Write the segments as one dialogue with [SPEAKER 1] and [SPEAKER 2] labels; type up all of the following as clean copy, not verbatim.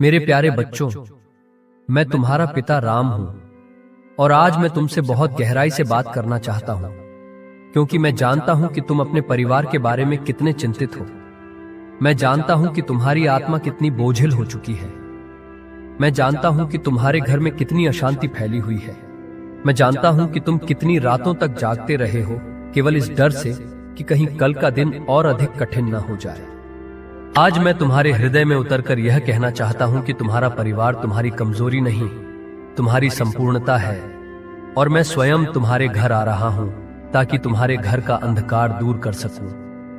[SPEAKER 1] मेरे प्यारे बच्चों, मैं तुम्हारा पिता राम हूं और आज मैं तुमसे बहुत गहराई से बात करना चाहता हूं, क्योंकि मैं जानता हूं कि तुम अपने परिवार के बारे में कितने चिंतित हो। मैं जानता हूं कि तुम्हारी आत्मा कितनी बोझिल हो चुकी है। मैं जानता हूं कि तुम्हारे घर में कितनी अशांति फैली हुई है। मैं जानता हूं कि तुम कितनी रातों तक जागते रहे हो, केवल इस डर से कि कहीं कल का दिन और अधिक कठिन न हो जाए। आज मैं तुम्हारे हृदय में उतरकर यह कहना चाहता हूं कि तुम्हारा परिवार तुम्हारी कमजोरी नहीं, तुम्हारी संपूर्णता है, और मैं स्वयं तुम्हारे घर आ रहा हूं ताकि तुम्हारे घर का अंधकार दूर कर सकूं,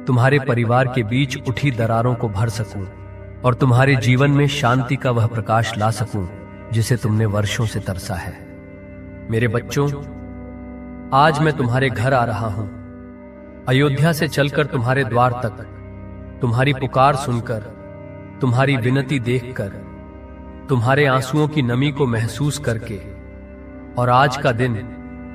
[SPEAKER 1] तुम्हारे परिवार के बीच उठी दरारों को भर सकूं और तुम्हारे जीवन में शांति का वह प्रकाश ला सकूं जिसे तुमने वर्षों से तरसा है। मेरे बच्चों, आज मैं तुम्हारे घर आ रहा हूं, अयोध्या से चलकर तुम्हारे द्वार तक, तुम्हारी पुकार सुनकर, तुम्हारी विनती देखकर, तुम्हारे आंसुओं की नमी को महसूस करके, और आज का दिन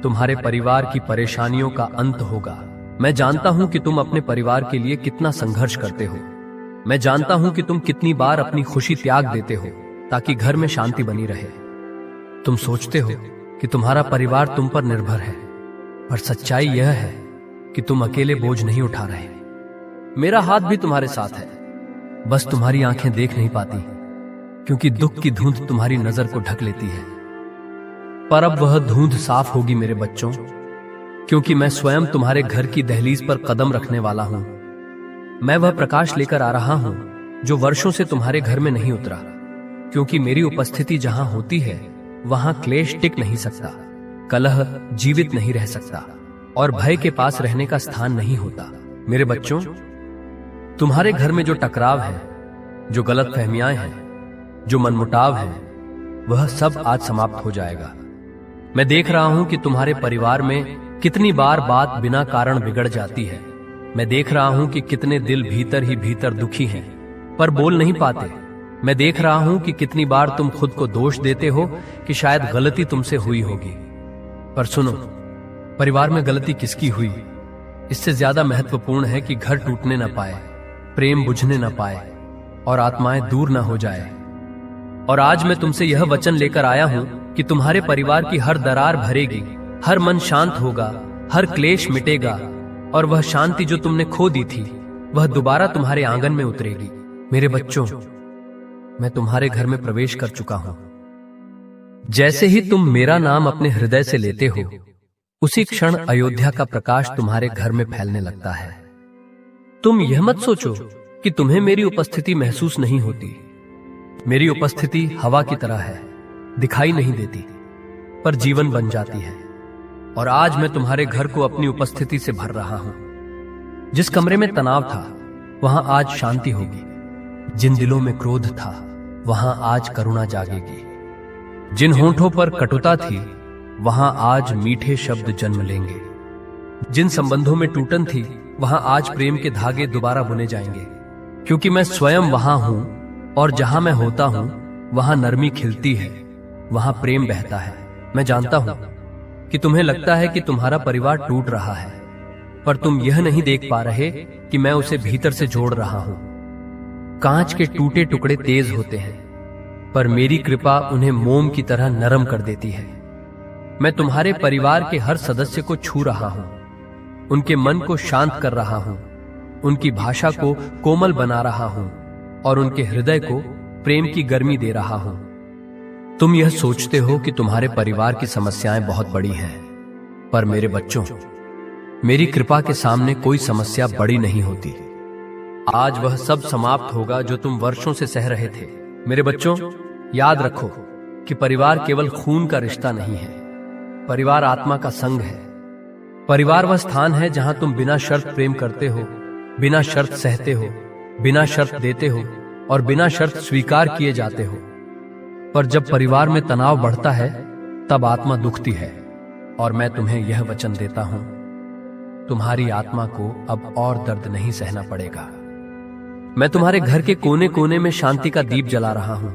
[SPEAKER 1] तुम्हारे परिवार की परेशानियों का अंत होगा। मैं जानता हूं कि तुम अपने परिवार के लिए कितना संघर्ष करते हो। मैं जानता हूं कि तुम कितनी बार अपनी खुशी त्याग देते हो ताकि घर में शांति बनी रहे। तुम सोचते हो कि तुम्हारा परिवार तुम पर निर्भर है, पर सच्चाई यह है कि तुम अकेले बोझ नहीं उठा रहे। मेरा हाथ भी तुम्हारे साथ है, बस तुम्हारी आंखें देख नहीं पाती, क्योंकि दुख की धुंध तुम्हारी नजर को ढक लेती है। पर अब वह धुंध साफ होगी मेरे बच्चों, क्योंकि मैं स्वयं तुम्हारे घर की दहलीज पर कदम रखने वाला हूं। मैं वह प्रकाश लेकर आ रहा हूं जो वर्षों से तुम्हारे घर में नहीं उतरा, क्योंकि मेरी उपस्थिति जहां होती है वहां क्लेश टिक नहीं सकता, कलह जीवित नहीं रह सकता और भय के पास रहने का स्थान नहीं होता। मेरे बच्चों, तुम्हारे घर में जो टकराव है, जो गलतफहमियां हैं, जो मनमुटाव है, वह सब आज समाप्त हो जाएगा। मैं देख रहा हूं कि तुम्हारे परिवार में कितनी बार बात बिना कारण बिगड़ जाती है। मैं देख रहा हूं कि कितने दिल भीतर ही भीतर दुखी हैं, पर बोल नहीं पाते। मैं देख रहा हूं कि कितनी बार तुम खुद को दोष देते हो कि शायद गलती तुमसे हुई होगी। पर सुनो, परिवार में गलती किसकी हुई, इससे ज्यादा महत्वपूर्ण है कि घर टूटने न पाए, प्रेम बुझने न पाए और आत्माएं दूर न हो जाए। और आज मैं तुमसे यह वचन लेकर आया हूं कि तुम्हारे परिवार की हर दरार भरेगी, हर मन शांत होगा, हर क्लेश मिटेगा, और वह शांति जो तुमने खो दी थी वह दोबारा तुम्हारे आंगन में उतरेगी। मेरे बच्चों, मैं तुम्हारे घर में प्रवेश कर चुका हूं। जैसे ही तुम मेरा नाम अपने हृदय से लेते हो, उसी क्षण अयोध्या का प्रकाश तुम्हारे घर में फैलने लगता है। तुम यह मत सोचो कि तुम्हें मेरी उपस्थिति महसूस नहीं होती। मेरी उपस्थिति हवा की तरह है, दिखाई नहीं देती, पर जीवन बन जाती है। और आज मैं तुम्हारे घर को अपनी उपस्थिति से भर रहा हूं। जिस कमरे में तनाव था वहां आज शांति होगी। जिन दिलों में क्रोध था वहां आज करुणा जागेगी। जिन होठों पर कटुता थी वहां आज मीठे शब्द जन्म लेंगे। जिन संबंधों में टूटन थी वहां आज प्रेम के धागे दोबारा बुने जाएंगे, क्योंकि मैं स्वयं वहां हूं और जहां मैं होता हूं वहां नरमी खिलती है, वहां प्रेम बहता है। मैं जानता हूं कि तुम्हें लगता है कि तुम्हारा परिवार टूट रहा है, पर तुम यह नहीं देख पा रहे कि मैं उसे भीतर से जोड़ रहा हूं। कांच के टूटे टुकड़े तेज होते हैं, पर मेरी कृपा उन्हें मोम की तरह नरम कर देती है। मैं तुम्हारे परिवार के हर सदस्य को छू रहा हूं, उनके मन को शांत कर रहा हूं, उनकी भाषा को कोमल बना रहा हूं और उनके हृदय को प्रेम की गर्मी दे रहा हूं। तुम यह सोचते हो कि तुम्हारे परिवार की समस्याएं बहुत बड़ी हैं, पर मेरे बच्चों, मेरी कृपा के सामने कोई समस्या बड़ी नहीं होती। आज वह सब समाप्त होगा जो तुम वर्षों से सह रहे थे। मेरे बच्चों, याद रखो कि परिवार केवल खून का रिश्ता नहीं है, परिवार आत्मा का संग है। परिवार वह स्थान है जहां तुम बिना शर्त प्रेम करते हो, बिना शर्त सहते हो, बिना शर्त देते हो और बिना शर्त स्वीकार किए जाते हो। पर जब परिवार में तनाव बढ़ता है तब आत्मा दुखती है, और मैं तुम्हें यह वचन देता हूं, तुम्हारी आत्मा को अब और दर्द नहीं सहना पड़ेगा। मैं तुम्हारे घर के कोने कोने में शांति का दीप जला रहा हूं।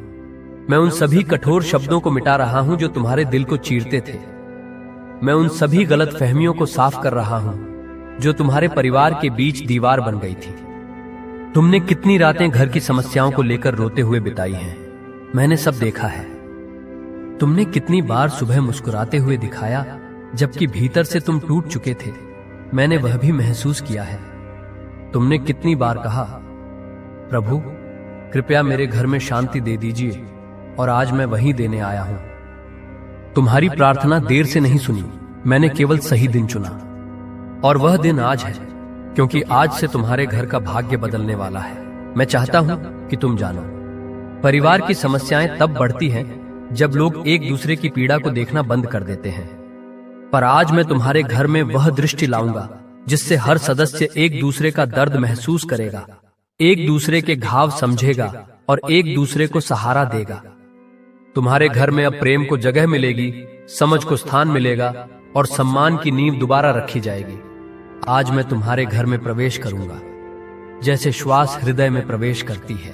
[SPEAKER 1] मैं उन सभी कठोर शब्दों को मिटा रहा हूं जो तुम्हारे दिल को चीरते थे। मैं उन सभी गलत फहमियों को साफ कर रहा हूं जो तुम्हारे परिवार के बीच दीवार बन गई थी। तुमने कितनी रातें घर की समस्याओं को लेकर रोते हुए बिताई हैं, मैंने सब देखा है। तुमने कितनी बार सुबह मुस्कुराते हुए दिखाया, जबकि भीतर से तुम टूट चुके थे। मैंने वह भी महसूस किया है। तुमने कितनी बार कहा, प्रभु कृपया मेरे घर में शांति दे दीजिए, और आज मैं वही देने आया हूं। तुम्हारी प्रार्थना देर से नहीं सुनी, मैंने केवल सही दिन चुना, और वह दिन आज है, क्योंकि आज से तुम्हारे घर का भाग्य बदलने वाला है। मैं चाहता हूं कि तुम जानो, परिवार की समस्याएं तब बढ़ती हैं जब लोग एक दूसरे की पीड़ा को देखना बंद कर देते हैं। पर आज मैं तुम्हारे घर में वह दृष्टि लाऊंगा जिससे हर सदस्य एक दूसरे का दर्द महसूस करेगा, एक दूसरे के घाव समझेगा और एक दूसरे को सहारा देगा। तुम्हारे घर में अब प्रेम को जगह मिलेगी, समझ को स्थान मिलेगा और सम्मान की नींव दोबारा रखी जाएगी। आज मैं तुम्हारे घर में प्रवेश करूंगा जैसे श्वास हृदय में प्रवेश करती है।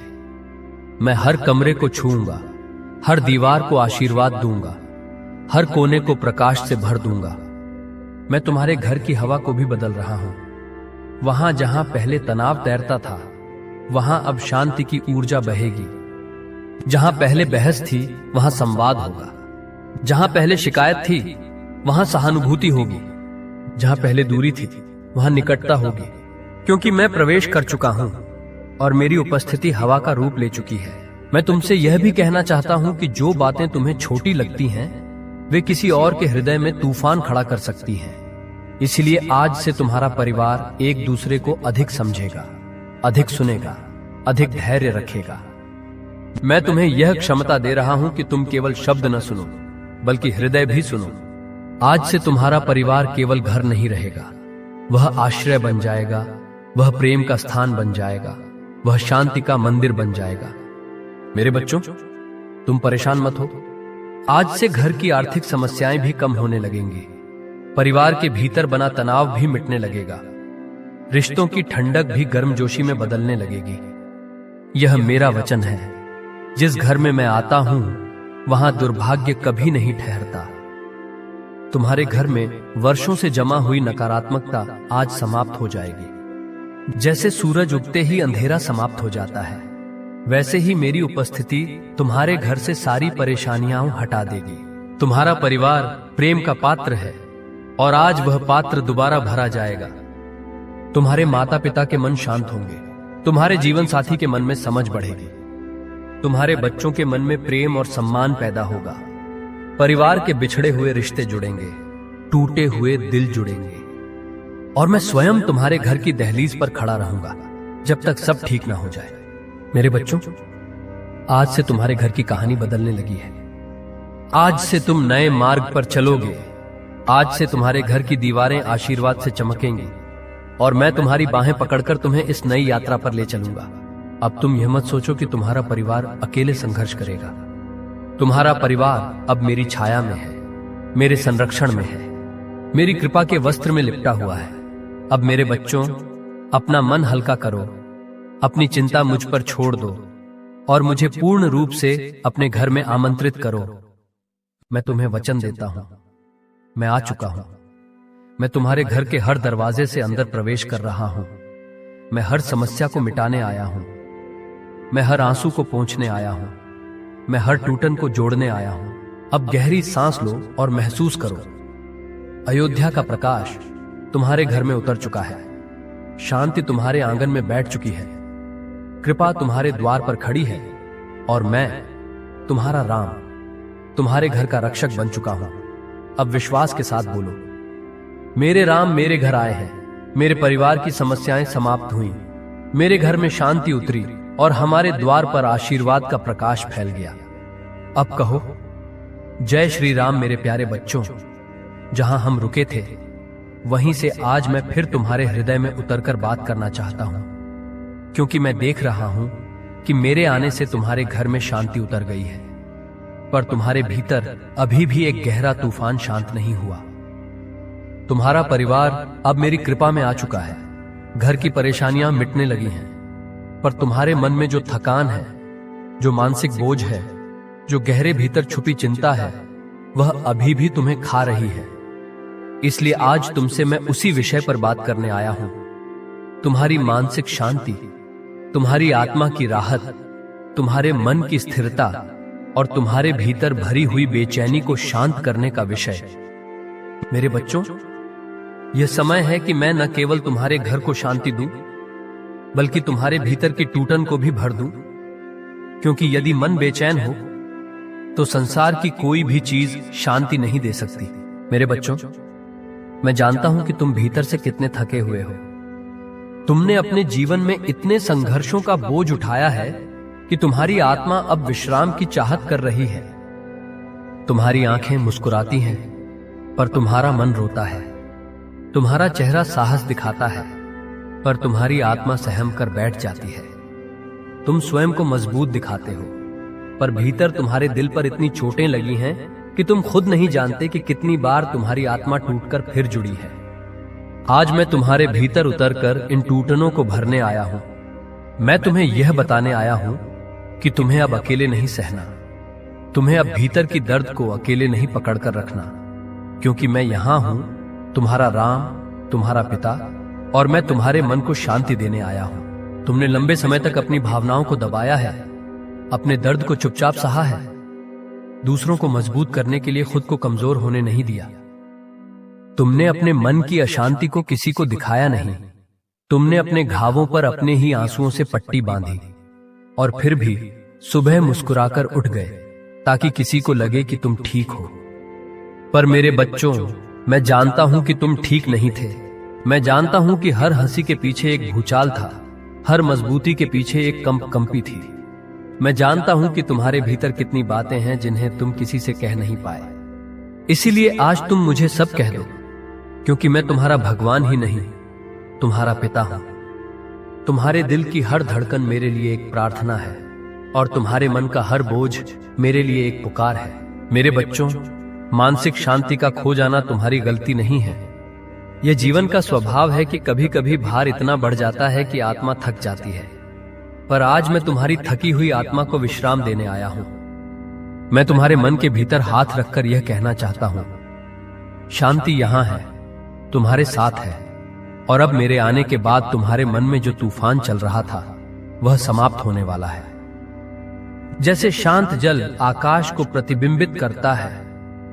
[SPEAKER 1] मैं हर कमरे को छूऊंगा, हर दीवार को आशीर्वाद दूंगा, हर कोने को प्रकाश से भर दूंगा। मैं तुम्हारे घर की हवा को भी बदल रहा हूं। वहां जहां पहले तनाव तैरता था, वहां अब शांति की ऊर्जा बहेगी। जहां पहले बहस थी, वहां संवाद होगा। जहां पहले शिकायत थी, वहां सहानुभूति होगी। जहां पहले दूरी थी, वहां निकटता होगी। क्योंकि मैं प्रवेश कर चुका हूं और मेरी उपस्थिति हवा का रूप ले चुकी है। मैं तुमसे यह भी कहना चाहता हूं कि जो बातें तुम्हें छोटी लगती हैं, वे किसी और के हृदय में तूफान खड़ा कर सकती हैं। इसलिए आज से तुम्हारा परिवार एक दूसरे को अधिक समझेगा, अधिक सुनेगा, अधिक धैर्य रखेगा। मैं तुम्हें यह क्षमता दे रहा हूं कि तुम केवल शब्द न सुनो, बल्कि हृदय भी सुनो। आज से तुम्हारा परिवार केवल घर नहीं रहेगा, वह आश्रय बन जाएगा, वह प्रेम का स्थान बन जाएगा, वह शांति का मंदिर बन जाएगा। मेरे बच्चों, तुम परेशान मत हो। आज से घर की आर्थिक समस्याएं भी कम होने लगेंगी। परिवार के भीतर बना तनाव भी मिटने लगेगा। रिश्तों की ठंडक भी गर्मजोशी में बदलने लगेगी। यह मेरा वचन है। जिस घर में मैं आता हूं, वहां दुर्भाग्य कभी नहीं ठहरता। तुम्हारे घर में वर्षों से जमा हुई नकारात्मकता आज समाप्त हो जाएगी। जैसे सूरज उगते ही अंधेरा समाप्त हो जाता है, वैसे ही मेरी उपस्थिति तुम्हारे घर से सारी परेशानियां हटा देगी। तुम्हारा परिवार प्रेम का पात्र है और आज वह पात्र दोबारा भरा जाएगा। तुम्हारे माता पिता के मन शांत होंगे, तुम्हारे जीवन साथी के मन में समझ बढ़ेगी, तुम्हारे बच्चों के मन में प्रेम और सम्मान पैदा होगा। परिवार के बिछड़े हुए रिश्ते जुड़ेंगे, टूटे हुए दिल जुड़ेंगे, और मैं स्वयं तुम्हारे घर की दहलीज पर खड़ा रहूंगा जब तक सब ठीक ना हो जाए। मेरे बच्चों, आज से तुम्हारे घर की कहानी बदलने लगी है। आज से तुम नए मार्ग पर चलोगे। आज से तुम्हारे घर की दीवारें आशीर्वाद से चमकेंगी और मैं तुम्हारी बाहें पकड़कर तुम्हें इस नई यात्रा पर ले चलूंगा। अब तुम यह मत सोचो कि तुम्हारा परिवार अकेले संघर्ष करेगा। तुम्हारा परिवार अब मेरी छाया में है, मेरे संरक्षण में है, मेरी कृपा के वस्त्र में लिपटा हुआ है। अब मेरे बच्चों, अपना मन हल्का करो, अपनी चिंता मुझ पर छोड़ दो और मुझे पूर्ण रूप से अपने घर में आमंत्रित करो। मैं तुम्हें वचन देता हूं, मैं आ चुका हूं। मैं तुम्हारे घर के हर दरवाजे से अंदर प्रवेश कर रहा हूं। मैं हर समस्या को मिटाने आया हूं। मैं हर आंसू को पोंछने आया हूं। मैं हर टूटन को जोड़ने आया हूं। अब गहरी सांस लो और महसूस करो, अयोध्या का प्रकाश तुम्हारे घर में उतर चुका है। शांति तुम्हारे आंगन में बैठ चुकी है। कृपा तुम्हारे द्वार पर खड़ी है और मैं, तुम्हारा राम, तुम्हारे घर का रक्षक बन चुका हूं। अब विश्वास के साथ बोलो, मेरे राम मेरे घर आए हैं। मेरे परिवार की समस्याएं समाप्त हुई, मेरे घर में शांति उतरी और हमारे द्वार पर आशीर्वाद का प्रकाश फैल गया। अब कहो, जय श्री राम। मेरे प्यारे बच्चों, जहां हम रुके थे, वहीं से आज मैं फिर तुम्हारे हृदय में उतरकर बात करना चाहता हूं, क्योंकि मैं देख रहा हूं कि मेरे आने से तुम्हारे घर में शांति उतर गई है, पर तुम्हारे भीतर अभी भी एक गहरा तूफान शांत नहीं हुआ। तुम्हारा परिवार अब मेरी कृपा में आ चुका है। घर की परेशानियां मिटने लगी हैं, पर तुम्हारे मन में जो थकान है, जो मानसिक बोझ है, जो गहरे भीतर छुपी चिंता है, वह अभी भी तुम्हें खा रही है। इसलिए आज तुमसे मैं उसी विषय पर बात करने आया हूं। तुम्हारी मानसिक शांति, तुम्हारी आत्मा की राहत, तुम्हारे मन की स्थिरता और तुम्हारे भीतर भरी हुई बेचैनी को शांत करने का विषय। मेरे बच्चों, यह समय है कि मैं न केवल तुम्हारे घर को शांति दूं, बल्कि तुम्हारे भीतर की टूटन को भी भर दूं। क्योंकि यदि मन बेचैन हो तो संसार की कोई भी चीज शांति नहीं दे सकती। मेरे बच्चों, मैं जानता हूं कि तुम भीतर से कितने थके हुए हो। तुमने अपने जीवन में इतने संघर्षों का बोझ उठाया है कि तुम्हारी आत्मा अब विश्राम की चाहत कर रही है। तुम्हारी आंखें मुस्कुराती हैं, पर तुम्हारा मन रोता है। तुम्हारा चेहरा साहस दिखाता है, पर तुम्हारी आत्मा सहम कर बैठ जाती है। तुम स्वयं को मजबूत दिखाते हो, पर भीतर तुम्हारे दिल पर इतनी चोटें लगी हैं कि तुम खुद नहीं जानते कि कितनी बार तुम्हारी आत्मा टूटकर फिर जुड़ी है। आज मैं तुम्हारे भीतर उतरकर इन टूटनों को भरने आया हूं। मैं तुम्हें यह बताने आया हूं कि तुम्हें अब अकेले नहीं सहना। तुम्हें अब भीतर की दर्द को अकेले नहीं पकड़कर रखना, क्योंकि मैं यहां हूं, तुम्हारा राम, तुम्हारा पिता, और मैं तुम्हारे मन को शांति देने आया हूं। तुमने लंबे समय तक अपनी भावनाओं को दबाया है, अपने दर्द को चुपचाप सहा है, दूसरों को मजबूत करने के लिए खुद को कमजोर होने नहीं दिया। तुमने अपने मन की अशांति को किसी को दिखाया नहीं। तुमने अपने घावों पर अपने ही आंसुओं से पट्टी बांधी, और फिर भी सुबह मुस्कुराकर उठ गए ताकि किसी को लगे कि तुम ठीक हो। पर मेरे बच्चों, मैं जानता हूं कि तुम ठीक नहीं थे। मैं जानता हूं कि हर हंसी के पीछे एक भूचाल था, हर मजबूती के पीछे एक कंपी थी। मैं जानता हूं कि तुम्हारे भीतर कितनी बातें हैं जिन्हें तुम किसी से कह नहीं पाए। इसीलिए आज तुम मुझे सब कह दो, क्योंकि मैं तुम्हारा भगवान ही नहीं, तुम्हारा पिता हूं। तुम्हारे दिल की हर धड़कन मेरे लिए एक प्रार्थना है, और तुम्हारे मन का हर बोझ मेरे लिए एक पुकार है। मेरे बच्चों, मानसिक शांति का खो जाना तुम्हारी गलती नहीं है। यह जीवन का स्वभाव है कि कभी कभी भार इतना बढ़ जाता है कि आत्मा थक जाती है। पर आज मैं तुम्हारी थकी हुई आत्मा को विश्राम देने आया हूं। मैं तुम्हारे मन के भीतर हाथ रखकर यह कहना चाहता हूं, शांति यहां है, तुम्हारे साथ है। और अब मेरे आने के बाद तुम्हारे मन में जो तूफान चल रहा था वह समाप्त होने वाला है। जैसे शांत जल आकाश को प्रतिबिंबित करता है,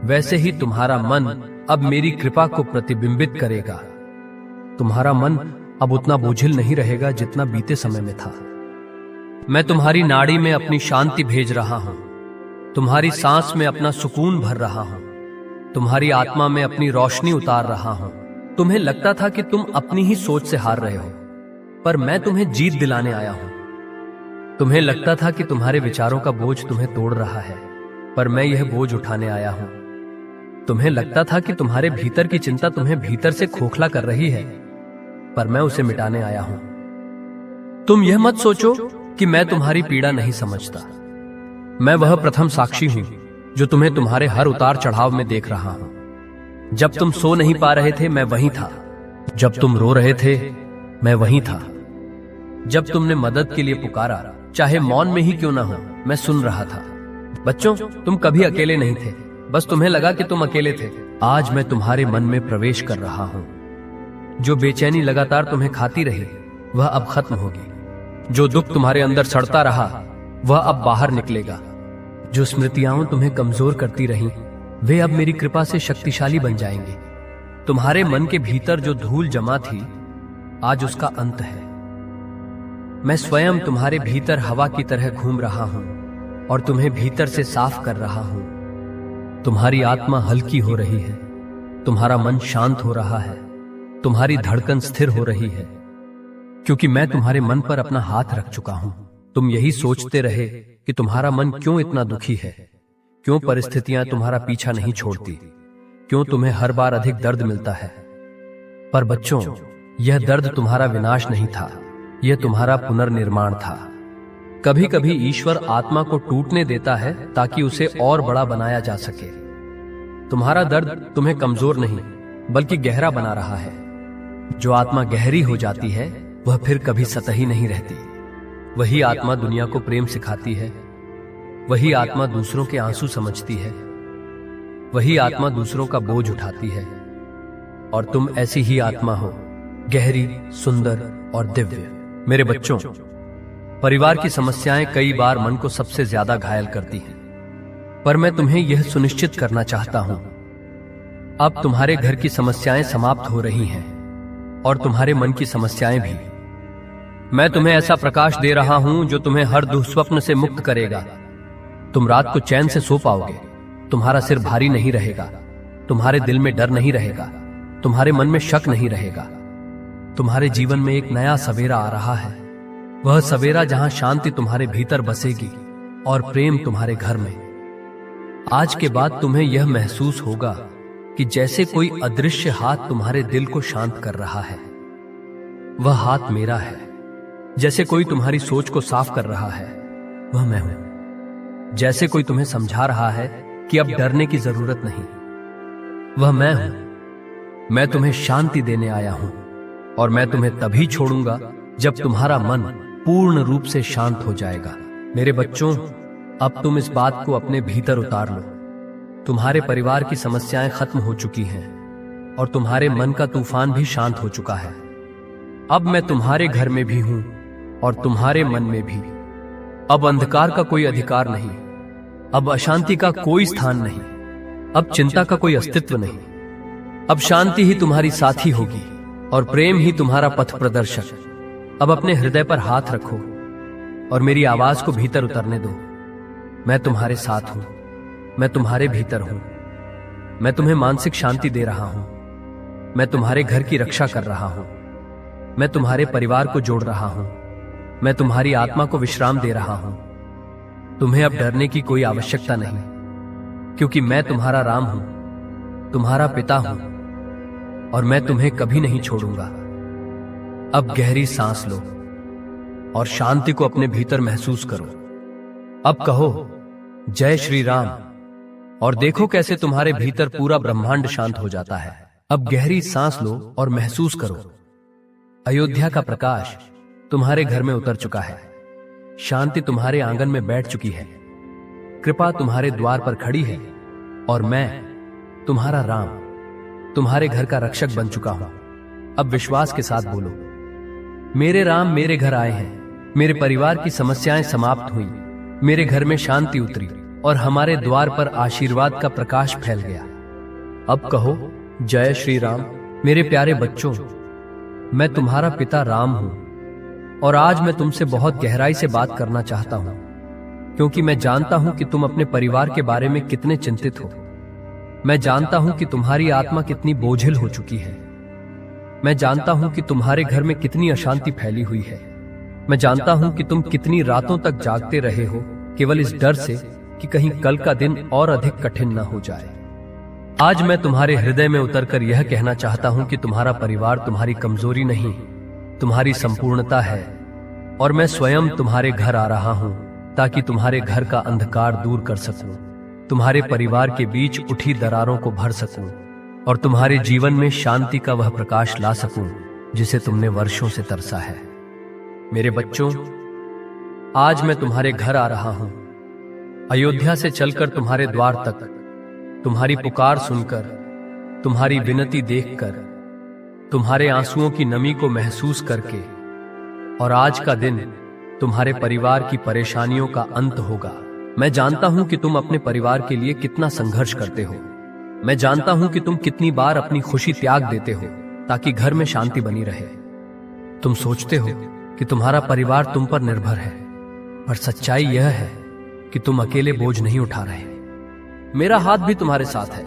[SPEAKER 1] वैसे ही तुम्हारा मन अब मेरी कृपा को प्रतिबिंबित करेगा। तुम्हारा मन अब उतना बोझिल नहीं रहेगा जितना बीते समय में था। मैं तुम्हारी नाड़ी में अपनी शांति भेज रहा हूं, तुम्हारी सांस में अपना सुकून भर रहा हूं, तुम्हारी आत्मा में अपनी रोशनी उतार रहा हूं। तुम्हें लगता था कि तुम अपनी ही सोच से हार रहे हो, पर मैं तुम्हें जीत दिलाने आया हूं। तुम्हें लगता था कि तुम्हारे विचारों का बोझ तुम्हें तोड़ रहा है, पर मैं यह बोझ उठाने आया हूं। तुम्हें लगता था कि तुम्हारे भीतर की चिंता तुम्हें भीतर से खोखला कर रही है, पर मैं उसे मिटाने आया हूं। तुम यह मत सोचो कि मैं तुम्हारी पीड़ा नहीं समझता। मैं वह प्रथम साक्षी हूं जो तुम्हें तुम्हारे हर उतार चढ़ाव में देख रहा हूं। जब तुम सो नहीं पा रहे थे, मैं वहीं था। जब तुम रो रहे थे, मैं वहीं था। जब तुमने मदद के लिए पुकारा, चाहे मौन में ही क्यों ना हो, मैं सुन रहा था। बच्चों, तुम कभी अकेले नहीं थे, बस तुम्हें लगा कि तुम अकेले थे। आज मैं तुम्हारे मन में प्रवेश कर रहा हूं। जो बेचैनी लगातार तुम्हें खाती रही, वह अब खत्म होगी। जो दुख तुम्हारे अंदर सड़ता रहा, वह अब बाहर निकलेगा। जो स्मृतियां तुम्हें कमजोर करती रहीं, वे अब मेरी कृपा से शक्तिशाली बन जाएंगे। तुम्हारे मन के भीतर जो धूल जमा थी, आज उसका अंत है। मैं स्वयं तुम्हारे भीतर हवा की तरह घूम रहा हूं और तुम्हें भीतर से साफ कर रहा हूं। तुम्हारी आत्मा हल्की हो रही है, तुम्हारा मन शांत हो रहा है, तुम्हारी धड़कन स्थिर हो रही है, क्योंकि मैं तुम्हारे मन पर अपना हाथ रख चुका हूं। तुम यही सोचते रहे कि तुम्हारा मन क्यों इतना दुखी है, क्यों परिस्थितियां तुम्हारा पीछा नहीं छोड़ती, क्यों तुम्हें हर बार अधिक दर्द मिलता है। पर बच्चों, यह दर्द तुम्हारा विनाश नहीं था, यह तुम्हारा पुनर्निर्माण था। कभी कभी ईश्वर आत्मा को टूटने देता है ताकि उसे और बड़ा बनाया जा सके। तुम्हारा दर्द तुम्हें कमजोर नहीं बल्कि गहरा बना रहा है। जो आत्मा गहरी हो जाती है वह फिर कभी सतही नहीं रहती। वही आत्मा दुनिया को प्रेम सिखाती है, वही आत्मा दूसरों के आंसू समझती है, वही आत्मा दूसरों का बोझ उठाती है। और तुम ऐसी ही आत्मा हो, गहरी, सुंदर और दिव्य। मेरे बच्चों, परिवार की समस्याएं कई बार मन को सबसे ज्यादा घायल करती हैं। पर मैं तुम्हें यह सुनिश्चित करना चाहता हूं, अब तुम्हारे घर की समस्याएं समाप्त हो रही हैं और तुम्हारे मन की समस्याएं भी। मैं तुम्हें ऐसा प्रकाश दे रहा हूं जो तुम्हें हर दुःस्वप्न से मुक्त करेगा। तुम रात को चैन से सो पाओगे, तुम्हारा सिर भारी नहीं रहेगा, तुम्हारे दिल में डर नहीं रहेगा, तुम्हारे मन में शक नहीं रहेगा। तुम्हारे जीवन में एक नया सवेरा आ रहा है, वह सवेरा जहां शांति तुम्हारे भीतर बसेगी और प्रेम तुम्हारे घर में। आज के बाद तुम्हें यह महसूस होगा कि जैसे कोई अदृश्य हाथ तुम्हारे दिल को शांत कर रहा है। वह हाथ मेरा है। जैसे कोई तुम्हारी सोच को साफ कर रहा है, वह मैं हूं। जैसे कोई तुम्हें समझा रहा है कि अब डरने की जरूरत नहीं, वह मैं हूं। मैं तुम्हें शांति देने आया हूं और मैं तुम्हें तभी छोड़ूंगा जब तुम्हारा मन पूर्ण रूप से शांत हो जाएगा। मेरे बच्चों, अब तुम इस बात को अपने भीतर उतार लो। तुम्हारे परिवार की समस्याएं खत्म हो चुकी हैं और तुम्हारे मन का तूफान भी शांत हो चुका है। अब मैं तुम्हारे घर में भी हूं और तुम्हारे मन में भी। अब अंधकार का कोई अधिकार नहीं, अब अशांति का कोई स्थान नहीं, अब चिंता का कोई अस्तित्व नहीं। अब शांति ही तुम्हारी साथी होगी और प्रेम ही तुम्हारा पथ प्रदर्शक। अब अपने हृदय पर हाथ रखो और मेरी आवाज को भीतर उतरने दो। मैं तुम्हारे साथ हूं, मैं तुम्हारे भीतर हूं। मैं तुम्हें मानसिक शांति दे रहा हूं, मैं तुम्हारे घर की रक्षा कर रहा हूं, मैं तुम्हारे परिवार को जोड़ रहा हूं, मैं तुम्हारी आत्मा को विश्राम दे रहा हूं। तुम्हें अब डरने की कोई आवश्यकता नहीं, क्योंकि मैं तुम्हारा राम हूं, तुम्हारा पिता हूं और मैं तुम्हें कभी नहीं छोड़ूंगा। अब गहरी सांस लो और शांति को अपने भीतर महसूस करो। अब कहो जय श्री राम और देखो कैसे तुम्हारे भीतर पूरा ब्रह्मांड शांत हो जाता है। अब गहरी सांस लो और महसूस करो, अयोध्या का प्रकाश तुम्हारे घर में उतर चुका है। शांति तुम्हारे आंगन में बैठ चुकी है, कृपा तुम्हारे द्वार पर खड़ी है और मैं तुम्हारा राम तुम्हारे घर का रक्षक बन चुका हूं। अब विश्वास के साथ बोलो, मेरे राम मेरे घर आए हैं, मेरे परिवार की समस्याएं समाप्त हुई, मेरे घर में शांति उतरी और हमारे द्वार पर आशीर्वाद का प्रकाश फैल गया। अब कहो जय श्री राम। मेरे प्यारे बच्चों, मैं तुम्हारा पिता राम हूं और आज मैं तुमसे बहुत गहराई से बात करना चाहता हूं, क्योंकि मैं जानता हूं कि तुम अपने परिवार के बारे में कितने चिंतित हो। मैं जानता हूं कि तुम्हारी आत्मा कितनी बोझिल हो चुकी है। मैं जानता हूं कि तुम्हारे घर में कितनी अशांति फैली हुई है। मैं जानता हूं कि तुम कितनी रातों तक जागते रहे हो, केवल इस डर से कि कहीं कल का दिन और अधिक कठिन न हो जाए। आज मैं तुम्हारे हृदय में उतरकर यह कहना चाहता हूं कि तुम्हारा परिवार तुम्हारी कमजोरी नहीं, तुम्हारी संपूर्णता है और मैं स्वयं तुम्हारे घर आ रहा हूं ताकि तुम्हारे घर का अंधकार दूर कर सकूं, तुम्हारे परिवार के बीच उठी दरारों को भर सकूं और तुम्हारे जीवन में शांति का वह प्रकाश ला सकूं जिसे तुमने वर्षों से तरसा है। मेरे बच्चों, आज मैं तुम्हारे घर आ रहा हूं, अयोध्या से चलकर तुम्हारे द्वार तक, तुम्हारी पुकार सुनकर, तुम्हारी विनती देखकर, तुम्हारे आंसुओं की नमी को महसूस करके। और आज का दिन तुम्हारे परिवार की परेशानियों का अंत होगा। मैं जानता हूं कि तुम अपने परिवार के लिए कितना संघर्ष करते हो। मैं जानता हूं कि तुम कितनी बार अपनी खुशी त्याग देते हो ताकि घर में शांति बनी रहे। तुम सोचते हो कि तुम्हारा परिवार तुम पर निर्भर है, पर सच्चाई यह है कि तुम अकेले बोझ नहीं उठा रहे। मेरा हाथ भी तुम्हारे साथ है,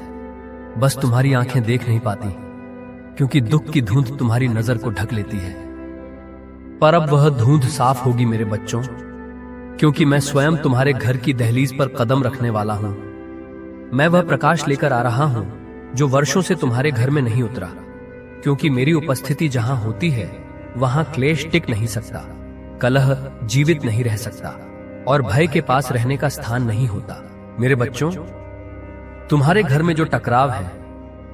[SPEAKER 1] बस तुम्हारी आंखें देख नहीं पाती, क्योंकि दुख की धुंध तुम्हारी नजर को ढक लेती है। पर अब वह धुंध साफ होगी मेरे बच्चों, क्योंकि मैं स्वयं तुम्हारे घर की दहलीज पर कदम रखने वाला हूं। मैं वह प्रकाश लेकर आ रहा हूं जो वर्षों से तुम्हारे घर में नहीं उतरा, क्योंकि मेरी उपस्थिति जहां होती है वहां क्लेश टिक नहीं सकता, कलह जीवित नहीं रह सकता और भय के पास रहने का स्थान नहीं होता। मेरे बच्चों, तुम्हारे घर में जो टकराव है,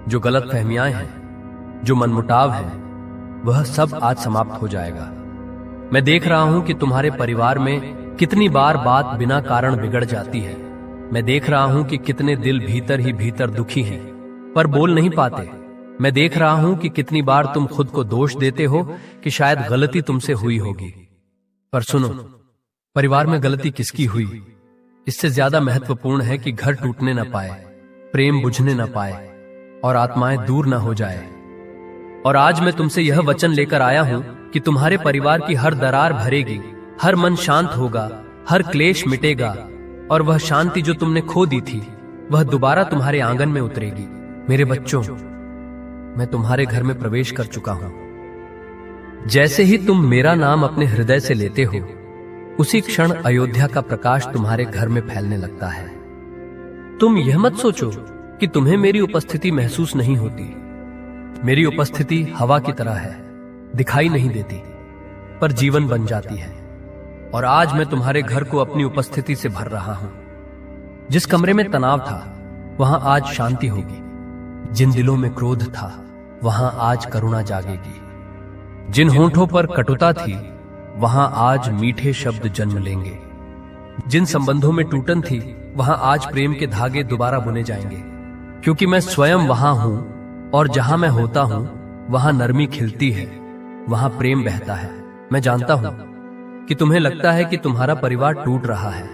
[SPEAKER 1] जो गलतफहमियां हैं, जो मनमुटाव है, वह सब आज समाप्त हो जाएगा। मैं देख रहा हूं कि तुम्हारे परिवार में कितनी बार बात बिना कारण बिगड़ जाती है। मैं देख रहा हूं कि कितने दिल भीतर ही भीतर दुखी हैं, पर बोल नहीं पाते। मैं देख रहा हूं कि कितनी बार तुम खुद को दोष देते हो कि शायद गलती तुमसे हुई होगी। पर सुनो, परिवार में गलती किसकी हुई, इससे ज्यादा महत्वपूर्ण है कि घर टूटने न पाए, प्रेम बुझने न पाए और आत्माएं दूर न हो जाए। और आज मैं तुमसे यह वचन लेकर आया हूं कि तुम्हारे परिवार की हर दरार भरेगी, हर मन शांत होगा, हर क्लेश मिटेगा और वह शांति जो तुमने खो दी थी वह दोबारा तुम्हारे आंगन में उतरेगी। मेरे बच्चों, मैं तुम्हारे घर में प्रवेश कर चुका हूं। जैसे ही तुम मेरा नाम अपने हृदय से लेते हो, उसी क्षण अयोध्या का प्रकाश तुम्हारे घर में फैलने लगता है। तुम यह मत सोचो कि तुम्हें मेरी उपस्थिति महसूस नहीं होती। मेरी उपस्थिति हवा की तरह है, दिखाई नहीं देती पर जीवन बन जाती है। और आज मैं तुम्हारे घर को अपनी उपस्थिति से भर रहा हूं। जिस कमरे में तनाव था वहां आज शांति होगी। जिन दिलों में क्रोध था वहां आज करुणा जागेगी। जिन होठों पर कटुता थी वहां आज मीठे शब्द जन्म लेंगे। जिन संबंधों में टूटन थी वहां आज प्रेम के धागे दोबारा बुने जाएंगे। क्योंकि मैं स्वयं वहां हूं और जहां मैं होता हूं वहां नरमी खिलती है, वहां प्रेम बहता है। मैं जानता हूं कि तुम्हें लगता है कि तुम्हारा परिवार टूट रहा है,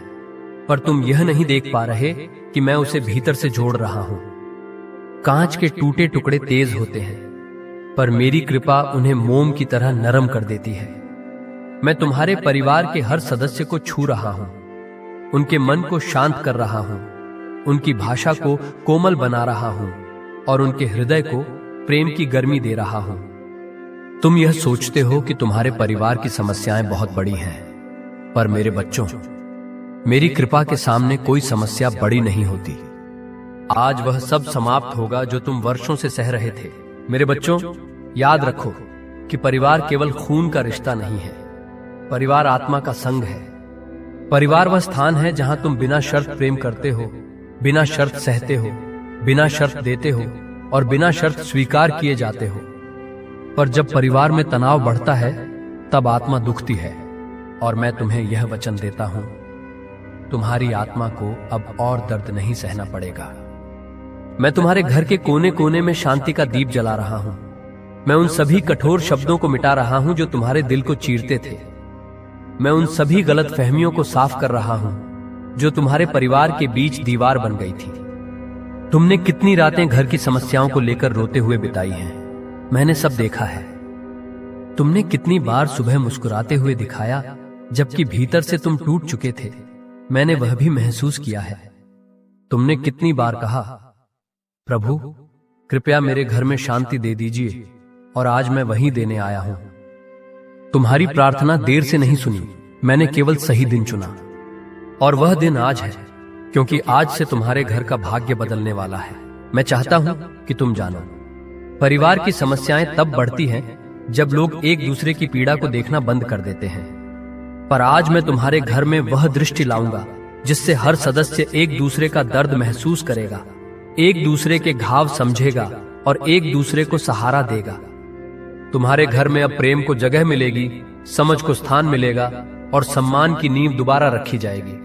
[SPEAKER 1] पर तुम यह नहीं देख पा रहे कि मैं उसे भीतर से जोड़ रहा हूं। कांच के टूटे टुकड़े तेज होते हैं, पर मेरी कृपा उन्हें मोम की तरह नरम कर देती है। मैं तुम्हारे परिवार के हर सदस्य को छू रहा हूं, उनके मन को शांत कर रहा हूं, उनकी भाषा को कोमल बना रहा हूं और उनके हृदय को प्रेम की गर्मी दे रहा हूं। तुम यह सोचते हो कि तुम्हारे परिवार की समस्याएं बहुत बड़ी हैं, पर मेरे बच्चों, मेरी कृपा के सामने कोई समस्या बड़ी नहीं होती। आज वह सब समाप्त होगा जो तुम वर्षों से सह रहे थे। मेरे बच्चों, याद रखो कि परिवार केवल खून का रिश्ता नहीं है, परिवार आत्मा का संग है। परिवार वह स्थान है जहां तुम बिना शर्त प्रेम करते हो, बिना शर्त सहते हो, बिना शर्त देते हो और बिना शर्त स्वीकार किए जाते हो। पर जब परिवार में तनाव बढ़ता है तब आत्मा दुखती है। और मैं तुम्हें यह वचन देता हूं, तुम्हारी आत्मा को अब और दर्द नहीं सहना पड़ेगा। मैं तुम्हारे घर के कोने कोने में शांति का दीप जला रहा हूं। मैं उन सभी कठोर शब्दों को मिटा रहा हूं जो तुम्हारे दिल को चीरते थे। मैं उन सभी गलत फहमियों को साफ कर रहा हूं जो तुम्हारे परिवार के बीच दीवार बन गई थी। तुमने कितनी रातें घर की समस्याओं को लेकर रोते हुए बिताई हैं, मैंने सब देखा है। तुमने कितनी बार सुबह मुस्कुराते हुए दिखाया जबकि भीतर से तुम टूट चुके थे, मैंने वह भी महसूस किया है। तुमने कितनी बार कहा, प्रभु कृपया मेरे घर में शांति दे दीजिए, और आज मैं वही देने आया हूं। तुम्हारी प्रार्थना देर से नहीं सुनी, मैंने केवल सही दिन चुना। और वह दिन आज है, क्योंकि आज से तुम्हारे घर का भाग्य बदलने वाला है। मैं चाहता हूं कि तुम जानो, परिवार की समस्याएं तब बढ़ती हैं जब लोग एक दूसरे की पीड़ा को देखना बंद कर देते हैं। पर आज मैं तुम्हारे घर में वह दृष्टि लाऊंगा जिससे हर सदस्य एक दूसरे का दर्द महसूस करेगा, एक दूसरे के घाव समझेगा और एक दूसरे को सहारा देगा। तुम्हारे घर में अब प्रेम को जगह मिलेगी, समझ को स्थान मिलेगा और सम्मान की नींव दोबारा रखी जाएगी।